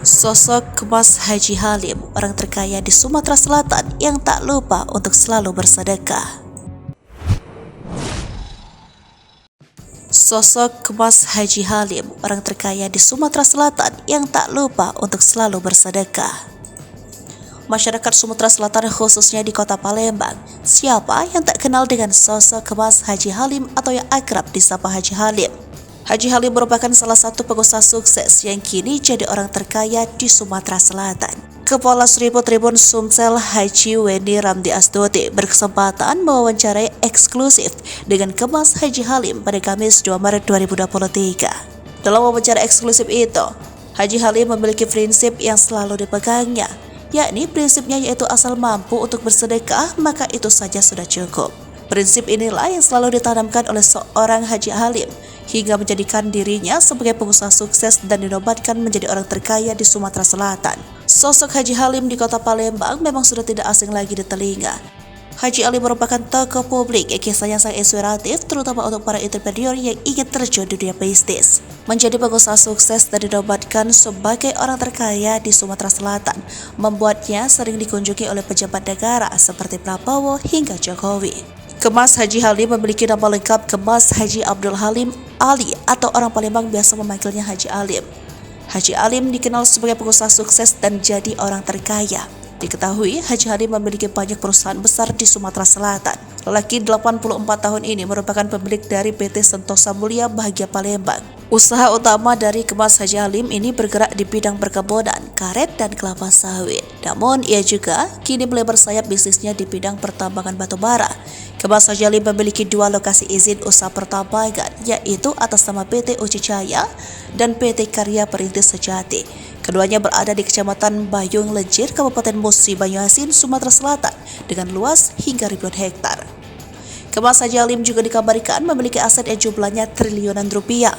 Sosok Mas Haji Halim, orang terkaya di Sumatera Selatan yang tak lupa untuk selalu bersedekah. Sosok Mas Haji Halim, orang terkaya di Sumatera Selatan yang tak lupa untuk selalu bersedekah. Masyarakat Sumatera Selatan khususnya di kota Palembang, siapa yang tak kenal dengan sosok Mas Haji Halim atau yang akrab disapa Haji Halim? Haji Halim merupakan salah satu pengusaha sukses yang kini jadi orang terkaya di Sumatera Selatan. Kepala Seribu Tribun Sumsel Haji Wendy Ramdi Astuti berkesempatan mewawancarai eksklusif dengan Mas Haji Halim pada Kamis 2 Maret 2023. Dalam wawancara eksklusif itu, Haji Halim memiliki prinsip yang selalu dipegangnya, yakni prinsipnya yaitu asal mampu untuk bersedekah maka itu saja sudah cukup. Prinsip inilah yang selalu ditanamkan oleh seorang Haji Halim hingga menjadikan dirinya sebagai pengusaha sukses dan dinobatkan menjadi orang terkaya di Sumatera Selatan. Sosok Haji Halim di kota Palembang memang sudah tidak asing lagi di telinga. Haji Halim merupakan tokoh publik yang kisahnya sangat inspiratif terutama untuk para entrepreneur yang ingin terjun di dunia bisnis. Menjadi pengusaha sukses dan dinobatkan sebagai orang terkaya di Sumatera Selatan membuatnya sering dikunjungi oleh pejabat negara seperti Prabowo hingga Jokowi. Mas Haji Halim memiliki nama lengkap Mas Haji Abdul Halim Ali atau orang Palembang biasa memanggilnya Haji Halim. Haji Halim dikenal sebagai pengusaha sukses dan jadi orang terkaya. Diketahui Haji Halim memiliki banyak perusahaan besar di Sumatera Selatan. Lelaki 84 tahun ini merupakan pemilik dari PT Sentosa Mulia Bahagia Palembang. Usaha utama dari Mas Haji Halim ini bergerak di bidang perkebunan, karet, dan kelapa sawit. Namun ia juga kini melebar sayap bisnisnya di bidang pertambangan batubara. Mas Haji Halim memiliki dua lokasi izin usaha pertambangan, yaitu atas nama PT Uci Cahaya dan PT Karya Perintis Sejati. Keduanya berada di Kecamatan Bayung Lejir, Kabupaten Musi Banyuasin, Sumatera Selatan dengan luas hingga ribuan hektar. Mas Haji Halim juga dikabarkan memiliki aset yang jumlahnya triliunan rupiah.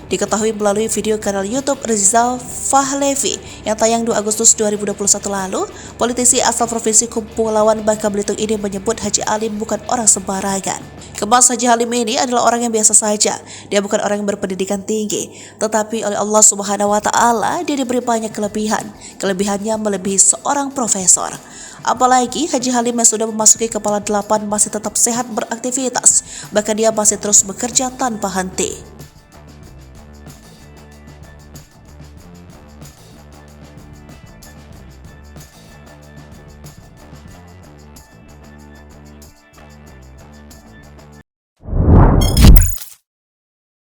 Diketahui melalui video kanal YouTube Rizal Fahlevi yang tayang 2 Agustus 2021 lalu, politisi asal Provinsi Kepulauan Bangka Belitung ini menyebut Haji Halim bukan orang sembarangan. Mas Haji Halim ini adalah orang yang biasa saja. Dia bukan orang yang berpendidikan tinggi, tetapi oleh Allah Subhanahu wa taala dia diberi banyak kelebihan. Kelebihannya melebihi seorang profesor. Apalagi Haji Halim yang sudah memasuki kepala 8 masih tetap sehat beraktivitas, bahkan dia masih terus bekerja tanpa henti.